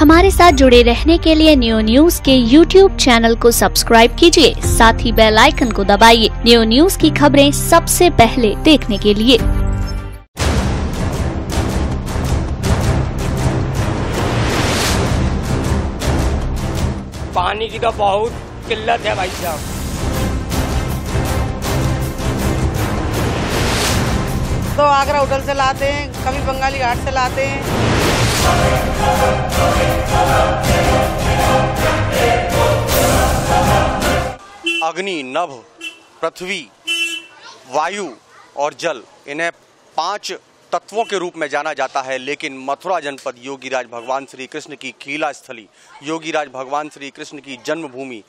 हमारे साथ जुड़े रहने के लिए न्यू न्यूज के YouTube चैनल को सब्सक्राइब कीजिए, साथ ही बेल आइकन को दबाइए न्यू न्यूज की खबरें सबसे पहले देखने के लिए। पानी की तो बहुत किल्लत है भाई साहब। तो आगरा होटल से लाते हैं, कभी बंगाली घाट से लाते हैं। अग्नि, नभ, पृथ्वी, वायु और जल, इन्हें 5 तत्वों के रूप में जाना जाता है। लेकिन मथुरा जनपद योगीराज भगवान श्री कृष्ण की कीला स्थली, योगीराज भगवान श्री कृष्ण की जन्मभूमि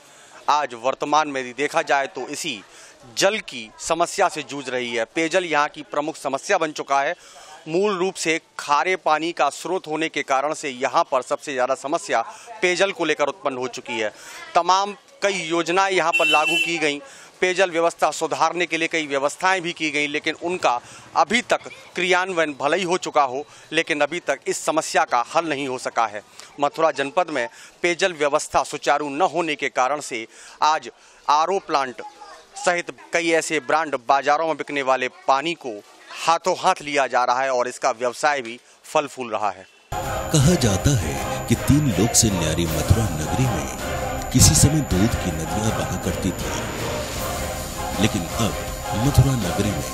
आज वर्तमान में देखा जाए तो इसी जल की समस्या से जूझ रही है। पेयजल यहाँ की प्रमुख समस्या बन चुका है। मूल रूप से खारे पानी का स्रोत होने के कारण से यहाँ पर सबसे ज़्यादा समस्या पेयजल को लेकर उत्पन्न हो चुकी है। तमाम कई योजनाएं यहाँ पर लागू की गई, पेयजल व्यवस्था सुधारने के लिए कई व्यवस्थाएं भी की गई, लेकिन उनका अभी तक क्रियान्वयन भले ही हो चुका हो, लेकिन अभी तक इस समस्या का हल नहीं हो सका है। मथुरा जनपद में पेयजल व्यवस्था सुचारू न होने के कारण से आज आरओ प्लांट सहित कई ऐसे ब्रांड बाजारों में बिकने वाले पानी को हाथों हाथ लिया जा रहा है और इसका व्यवसाय भी फल फूल रहा है। कहा जाता है कि 3 लोक से न्यारी मथुरा नगरी में किसी समय दूध की नदियां बहा करती थी, लेकिन अब मथुरा नगरी में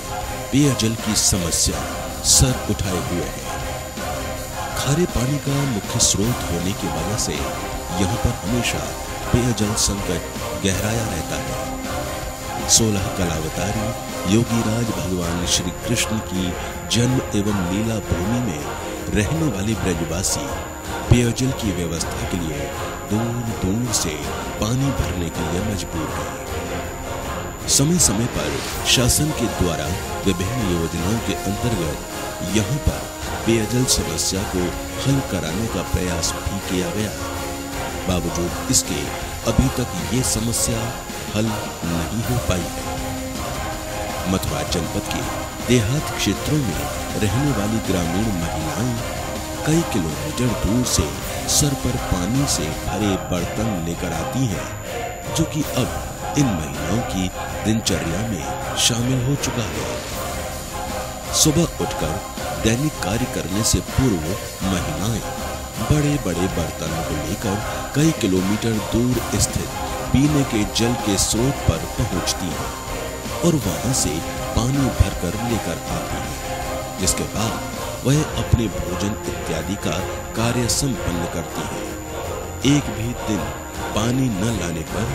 पेयजल की समस्या सर उठाए हुए है। खारे पानी का मुख्य स्रोत होने की वजह से यहाँ पर हमेशा पेयजल संकट गहराया रहता है। 16 कलावतारी योगीराज भगवान श्री कृष्ण की जन्म एवं लीला भूमि में रहने वाले ब्रजवासी पेयजल की व्यवस्था के लिए दूर दूर से पानी भरने के लिए मजबूर हैं। समय समय पर शासन के द्वारा विभिन्न योजनाओं के अंतर्गत यहाँ पर पेयजल समस्या को हल कराने का प्रयास भी किया गया। बावजूद इसके अभी तक ये समस्या हल नहीं हो पाई है। मथुरा जनपद के देहात क्षेत्रों में रहने वाली ग्रामीण महिलाएं कई किलोमीटर दूर से सर पर पानी से भरे बर्तन लेकर आती हैं, जो कि अब इन महिलाओं की दिनचर्या में शामिल हो चुका है। सुबह उठकर दैनिक कार्य करने से पूर्व महिलाएं बड़े बड़े बर्तनों को लेकर कई किलोमीटर दूर स्थित पीने के जल के स्रोत पर पहुंचती हैं और वहां से पानी भरकर लेकर आती हैं, जिसके बाद वह अपने भोजन इत्यादि का कार्य संपन्न करती हैं। एक भी दिन पानी न लाने पर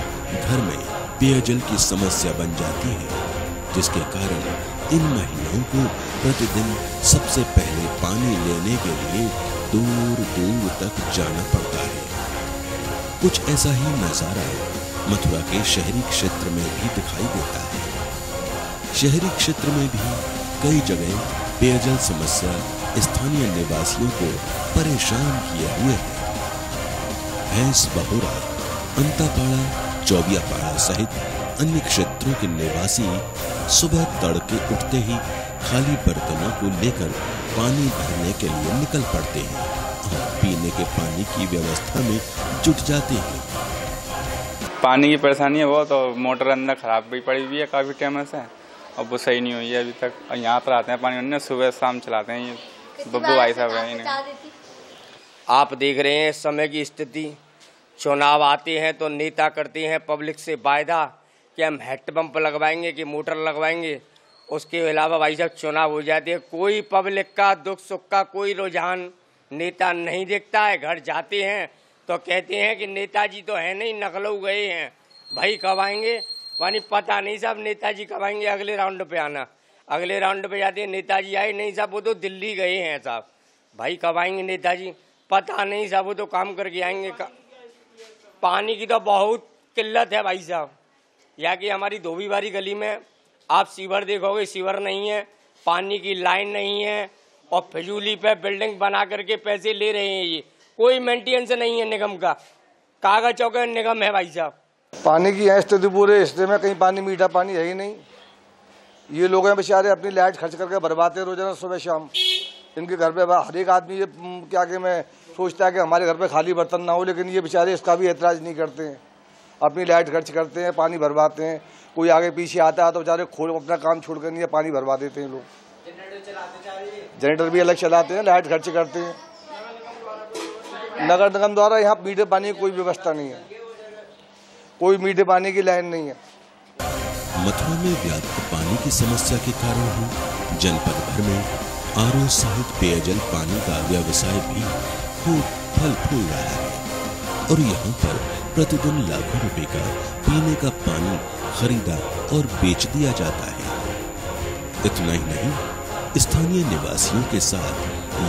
घर में पेयजल की समस्या बन जाती है, जिसके कारण इन महिलाओं को प्रतिदिन सबसे पहले पानी लेने के लिए दूर दूर तक जाना पड़ता है। कुछ ऐसा ही नजारा मथुरा के शहरी क्षेत्र में भी दिखाई देता है। शहरी क्षेत्र में भी कई जगह पेयजल समस्या स्थानीय निवासियों को परेशान किए हुए है। भैंस बहोरा, अंतापाड़ा, चौबियापाड़ा सहित अन्य क्षेत्रों के निवासी सुबह तड़के उठते ही खाली बर्तनों को लेकर पानी भरने के लिए निकल पड़ते हैं और पीने के पानी की व्यवस्था में जुट जाते हैं। पानी की परेशानी है बहुत, और मोटर अंदर खराब भी पड़ी हुई है काफी टाइम से, और वो सही नहीं हुई है अभी तक। और यहाँ पर आते हैं पानी भरने, सुबह शाम चलाते हैं। ये बब्बू भाई साहब हैं। आप देख रहे हैं इस समय की स्थिति। चुनाव आते हैं तो नेता करते हैं पब्लिक से वायदा कि हम हैंडपंप लगवाएंगे कि मोटर लगवाएंगे। उसके अलावा भाई साहब चुनाव हो जाते हैं, कोई पब्लिक का दुख सुख का कोई रुझान नेता नहीं देखता है। घर जाते हैं तो कहते हैं कि नेताजी तो है नहीं, नकलऊ गए हैं। भाई कब आएंगे, यानी पता नहीं साहब नेताजी कब आएंगे अगले राउंड पे आना। अगले राउंड पे जाते हैं, नेताजी आए नहीं साहब, वो तो दिल्ली गए हैं साहब। भाई कब आएंगे नेताजी, पता नहीं साहब, वो तो काम करके आएंगे। पानी की तो बहुत किल्लत है भाई साहब। यहाँ की हमारी धोबीबारी गली में आप सीवर देखोगे, सीवर नहीं है, पानी की लाइन नहीं है, और फिजूली पे बिल्डिंग बना करके पैसे ले रहे हैं। ये कोई मेंटेनेंस नहीं है निगम का, कागज चौके निगम है भाई साहब। पानी की स्थिति पूरे हिस्से में कहीं पानी मीठा पानी है ही नहीं। ये लोग हैं बेचारे अपनी लाइट खर्च करके बर्बाद है रोजाना सुबह शाम। इनके घर पे हर एक आदमी ये क्या कि मैं सोचता है कि हमारे घर पे खाली बर्तन ना हो, लेकिन ये बेचारे इसका भी एतराज़ नहीं करते हैं। अपनी लाइट खर्च करते हैं, पानी भरवाते हैं। कोई आगे पीछे आता है तो बेचारे खोल अपना काम छोड़ कर नहीं पानी भरवा देते हैं लोग। जनरेटर भी अलग चलाते हैं, लाइट खर्च करते हैं। नगर निगम द्वारा यहाँ मीठे पानी की कोई व्यवस्था नहीं है, कोई मीठे पानी की लाइन नहीं है। मथुरा में व्याप्त पानी की समस्या के कारण ही जनपद भर में आरओ सहित पेयजल पानी का व्यवसाय भी खूब फल फूल रहा है और यहाँ पर प्रतिदिन लाखों रुपए का पीने का पानी खरीदा और बेच दिया जाता है। इतना ही नहीं, स्थानीय निवासियों के साथ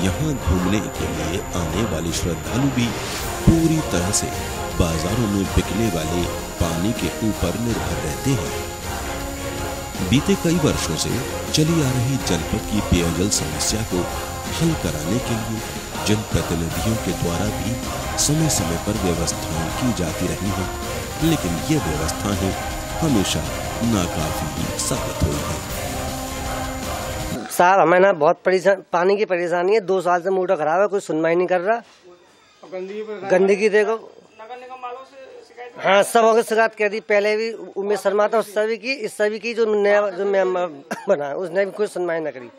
यहाँ घूमने के लिए आने वाले श्रद्धालु भी पूरी तरह से बाजारों में बिकने वाले पानी के ऊपर निर्भर रहते हैं। बीते कई वर्षों से चली आ रही जनपद की पेयजल समस्या को हल कराने के लिए जनप्रतिनिधियों के द्वारा भी समय समय पर व्यवस्थाएं की जाती रही हैं, लेकिन ये व्यवस्थाएं हमेशा नाकाफी ही साबित हुई हैं। साहब हमें ना बहुत पानी की परेशानी है। 2 साल से मोटर खराब है, कोई सुनवाई नहीं कर रहा। गंदगी देखो, हाँ सब हो शिकायत कर दी। पहले भी उमेश शर्मा था, उससे भी की, इससे भी की। जो नया जो मेंबर बना उसने भी कोई सुनवाई न करी।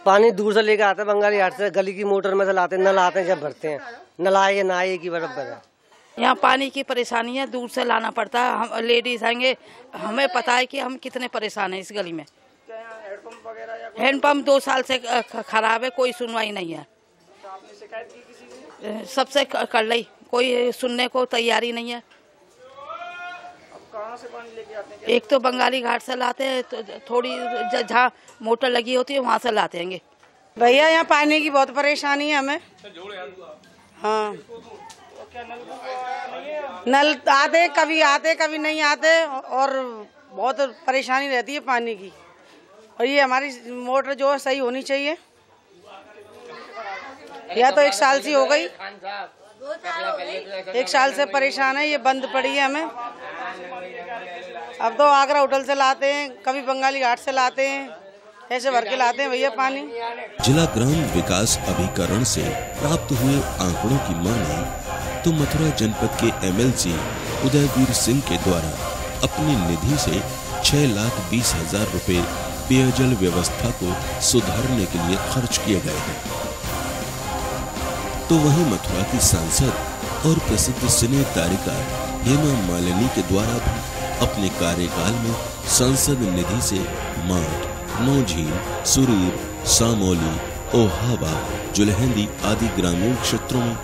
पानी दूर से लेकर आते हैं, बंगाली हाट से, गली की मोटर में से लाते, नल आते हैं जब भरते हैं, नल आए ना आए की बराबर है। यहाँ पानी की परेशानी है, दूर से लाना पड़ता है। हम लेडीज आएंगे, हमें पता है कि हम कितने परेशान हैं इस गली में। हैंडपंप 2 साल से खराब है, कोई सुनवाई नहीं है। सबसे कर ली, कोई सुनने को तैयारी नहीं है। कहाँ से पानी लेके आते हैं? एक तो बंगाली घाट से लाते हैं, तो थोड़ी जहाँ मोटर लगी होती है वहाँ से लाते हैं। भैया यहाँ पानी की बहुत परेशानी है हमें। हाँ, नल आते कभी नहीं आते और बहुत परेशानी रहती है पानी की। और ये हमारी मोटर जो है सही होनी चाहिए। या तो 1 साल से हो गई, 1 साल से परेशान है, ये बंद पड़ी है हमें। अब तो आगरा होटल से लाते हैं, कभी बंगाली घाट से लाते हैं, ऐसे भर के लाते हैं भैया पानी। जिला ग्राम विकास अभिकरण से प्राप्त हुए आंकड़ों की माने तो मथुरा जनपद के एमएलसी उदयवीर सिंह के द्वारा अपनी निधि से 6,20,000 रुपए पेयजल व्यवस्था को सुधारने के लिए खर्च किए गए हैं। तो वहीं मथुरा की सांसद और प्रसिद्ध सिने तारिका हेमा मालिनी के द्वारा भी अपने कार्यकाल में संसद निधि से माट, नौझील, सुरीर, सामोली, ओहावा, जुलहंदी आदि ग्रामीण क्षेत्रों में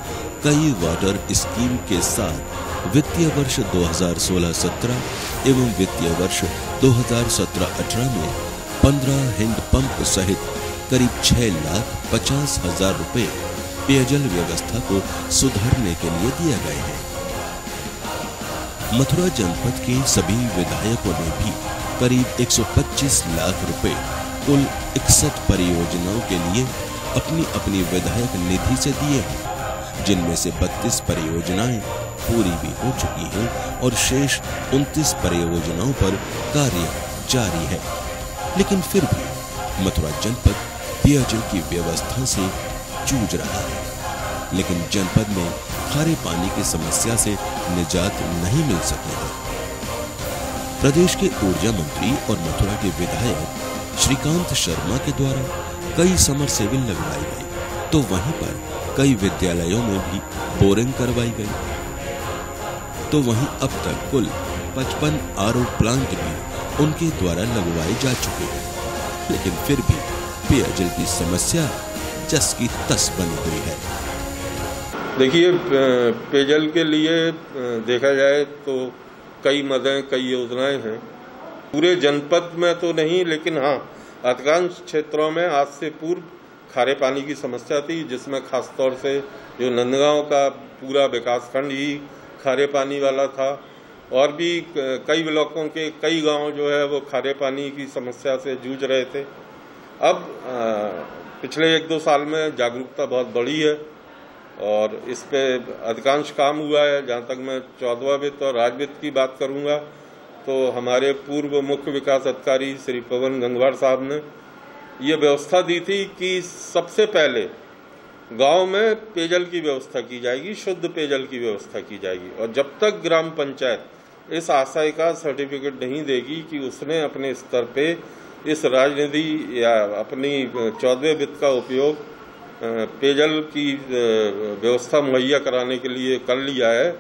कई वाटर स्कीम के साथ वित्तीय वर्ष 2016-17 एवं वित्तीय वर्ष 2017-18 में 15 हैंडपंप सहित करीब 6,50,000 रुपए पेयजल व्यवस्था को सुधारने के लिए दिए गए हैं। मथुरा जनपद के सभी विधायकों ने भी करीब 125 लाख रुपए कुल 61 परियोजनाओं के लिए अपनी अपनी विधायक निधि से दिए हैं, जिनमें से 32 परियोजनाएं पूरी भी हो चुकी हैं और शेष 29 परियोजनाओं पर कार्य जारी है। लेकिन फिर भी मथुरा जनपद पेयजल की व्यवस्था से जूझ रहा है, लेकिन जनपद में खारे पानी की समस्या से निजात नहीं मिल सकी है। प्रदेश के ऊर्जा मंत्री और मथुरा के विधायक श्रीकांत शर्मा के द्वारा कई समर सेविल लगवाई गई, तो वहीं पर कई विद्यालयों में भी बोरिंग करवाई गई। तो वहीं अब तक कुल 55 आरओ प्लांट भी उनके द्वारा लगवाए जा चुके हैं, लेकिन फिर भी पेयजल की समस्या जस की तस बनी हुई है। देखिए, पेयजल के लिए देखा जाए तो कई मदें, कई योजनाएं हैं। पूरे जनपद में तो नहीं, लेकिन हाँ अधिकांश क्षेत्रों में आज से पूर्व खारे पानी की समस्या थी, जिसमें खासतौर से जो नंदगांव का पूरा विकासखंड ही खारे पानी वाला था और भी कई ब्लॉकों के कई गांव जो है वो खारे पानी की समस्या से जूझ रहे थे। अब पिछले 1-2 साल में जागरूकता बहुत बढ़ी है और इस पे अधिकांश काम हुआ है। जहाँ तक मैं 14वां वित्त और राज्य वित्त की बात करूँगा तो हमारे पूर्व मुख्य विकास अधिकारी श्री पवन गंगवार साहब ने ये व्यवस्था दी थी कि सबसे पहले गांव में पेयजल की व्यवस्था की जाएगी, शुद्ध पेयजल की व्यवस्था की जाएगी। और जब तक ग्राम पंचायत इस आशय का सर्टिफिकेट नहीं देगी कि उसने अपने स्तर पे इस राजनिधि या अपनी 14वें वित्त का उपयोग पेयजल की व्यवस्था मुहैया कराने के लिए कर लिया है,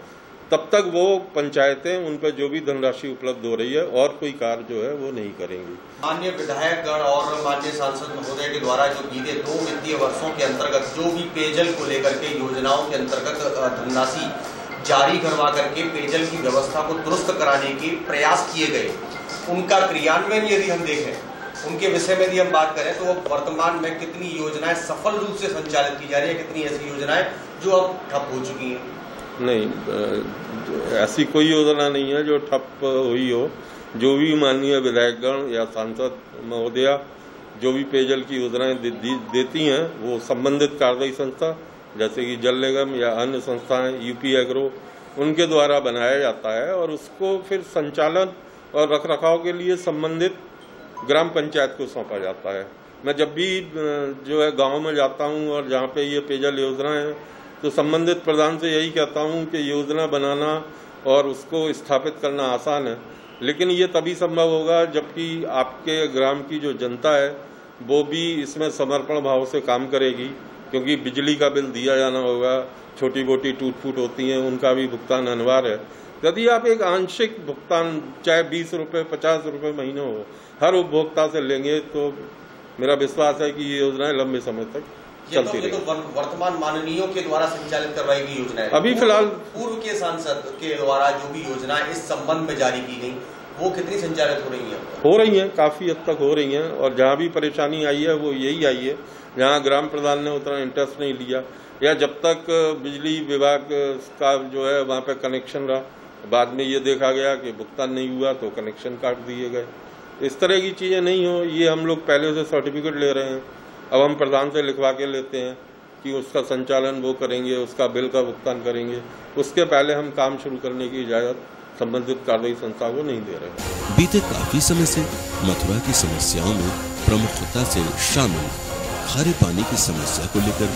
तब तक वो पंचायतें उन पर जो भी धनराशि उपलब्ध हो रही है और कोई कार्य जो है वो नहीं करेंगी। माननीय विधायकगण और माननीय सांसद महोदय के द्वारा जो बीते 2 वित्तीय वर्षों के अंतर्गत जो भी पेयजल को लेकर के योजनाओं के अंतर्गत धनराशि जारी करवा करके पेयजल की व्यवस्था को दुरुस्त कराने के प्रयास किए गए, उनका क्रियान्वयन यदि हम देखें, उनके विषय में यदि हम बात करें तो वर्तमान में कितनी योजनाएं सफल रूप से संचालित की जा रही है, कितनी ऐसी योजनाएं जो अब ठप हो चुकी हैं? नहीं, ऐसी कोई योजना नहीं है जो ठप हुई हो। जो भी माननीय विधायकगण या सांसद महोदया जो भी पेयजल की योजनाएं देती हैं वो संबंधित कार्यदायी संस्था जैसे कि जल निगम या अन्य संस्थाएं, यूपी एग्रो, उनके द्वारा बनाया जाता है और उसको फिर संचालन और रखरखाव के लिए संबंधित ग्राम पंचायत को सौंपा जाता है। मैं जब भी जो है गांव में जाता हूं और जहां पे ये पेयजल योजना है तो संबंधित प्रधान से यही कहता हूं कि योजना बनाना और उसको स्थापित करना आसान है, लेकिन ये तभी संभव होगा जबकि आपके ग्राम की जो जनता है वो भी इसमें समर्पण भाव से काम करेगी, क्योंकि बिजली का बिल दिया जाना होगा, छोटी मोटी टूट फूट होती हैं, उनका भी भुगतान अनिवार्य है। यदि आप एक आंशिक भुगतान चाहे 20 रुपये 50 रुपये महीने हो हर उपभोक्ता से लेंगे तो मेरा विश्वास है कि ये योजनाएं लंबे समय तक चलती रहेगी। तो वर्तमान माननीयों के द्वारा संचालित करवाई गई योजना है। अभी फिलहाल पूर्व के सांसद के द्वारा जो भी योजनाएं इस संबंध में जारी की गई वो कितनी संचालित हो रही हैं? हो रही हैं, काफी हद तक हो रही हैं। और जहाँ भी परेशानी आई है वो यही आई है जहाँ ग्राम प्रधान ने उतना इंटरेस्ट नहीं लिया या जब तक बिजली विभाग का जो है वहाँ पे कनेक्शन रहा, बाद में ये देखा गया कि भुगतान नहीं हुआ तो कनेक्शन काट दिए गए। इस तरह की चीजें नहीं हो, ये हम लोग पहले से सर्टिफिकेट ले रहे हैं, अब हम प्रधान से लिखवा के लेते हैं कि उसका संचालन वो करेंगे, उसका बिल का भुगतान करेंगे। उसके पहले हम काम शुरू करने की इजाजत संबंधित कार्यदायी संस्था को नहीं दे रहे। बीते काफी समय से मथुरा की समस्याओं में प्रमुखता से शामिल खारे पानी की समस्या को लेकर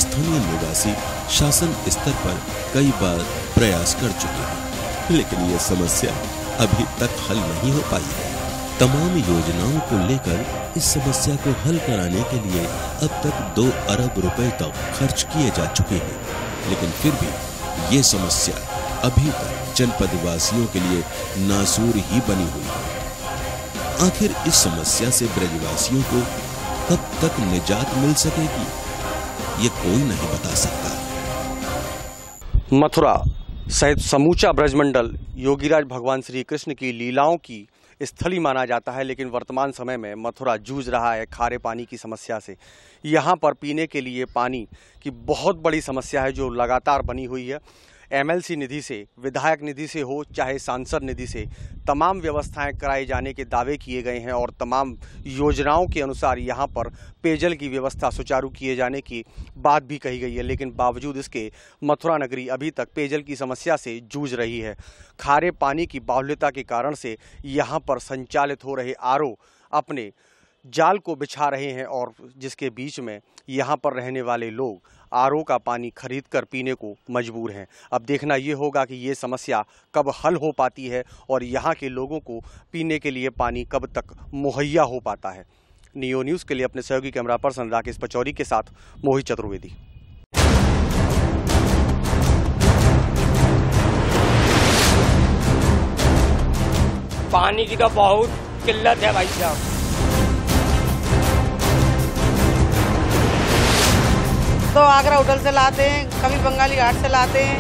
स्थानीय निवासी शासन स्तर पर कई बार प्रयास कर चुके हैं, लेकिन ये समस्या अभी तक हल नहीं हो पाई है। तमाम योजनाओं को लेकर इस समस्या को हल कराने के लिए अब तक 2 अरब रुपए तक खर्च किए जा चुके हैं, लेकिन फिर भी ये समस्या अभी तक जनपद वासियों के लिए नासूर ही बनी हुई है। आखिर इस समस्या से ब्रजवासियों को कब तक निजात मिल सकेगी, ये कोई नहीं बता सकता। मथुरा सहित समूचा ब्रजमंडल योगीराज भगवान श्री कृष्ण की लीलाओं की स्थली माना जाता है, लेकिन वर्तमान समय में मथुरा जूझ रहा है खारे पानी की समस्या से। यहाँ पर पीने के लिए पानी की बहुत बड़ी समस्या है जो लगातार बनी हुई है। एमएलसी निधि से, विधायक निधि से हो चाहे सांसद निधि से, तमाम व्यवस्थाएं कराए जाने के दावे किए गए हैं और तमाम योजनाओं के अनुसार यहाँ पर पेयजल की व्यवस्था सुचारू किए जाने की बात भी कही गई है, लेकिन बावजूद इसके मथुरा नगरी अभी तक पेयजल की समस्या से जूझ रही है। खारे पानी की बाहुल्यता के कारण से यहाँ पर संचालित हो रहे आरओ अपने जाल को बिछा रहे हैं और जिसके बीच में यहाँ पर रहने वाले लोग आरओ का पानी खरीदकर पीने को मजबूर हैं। अब देखना ये होगा कि ये समस्या कब हल हो पाती है और यहाँ के लोगों को पीने के लिए पानी कब तक मुहैया हो पाता है। नियो न्यूज़ के लिए अपने सहयोगी कैमरा पर्सन राकेश पचौरी के साथ मोहित चतुर्वेदी। पानी की तो बहुत किल्लत है भाई साहब। तो आगरा होटल से लाते हैं, कभी बंगाली घाट से लाते हैं।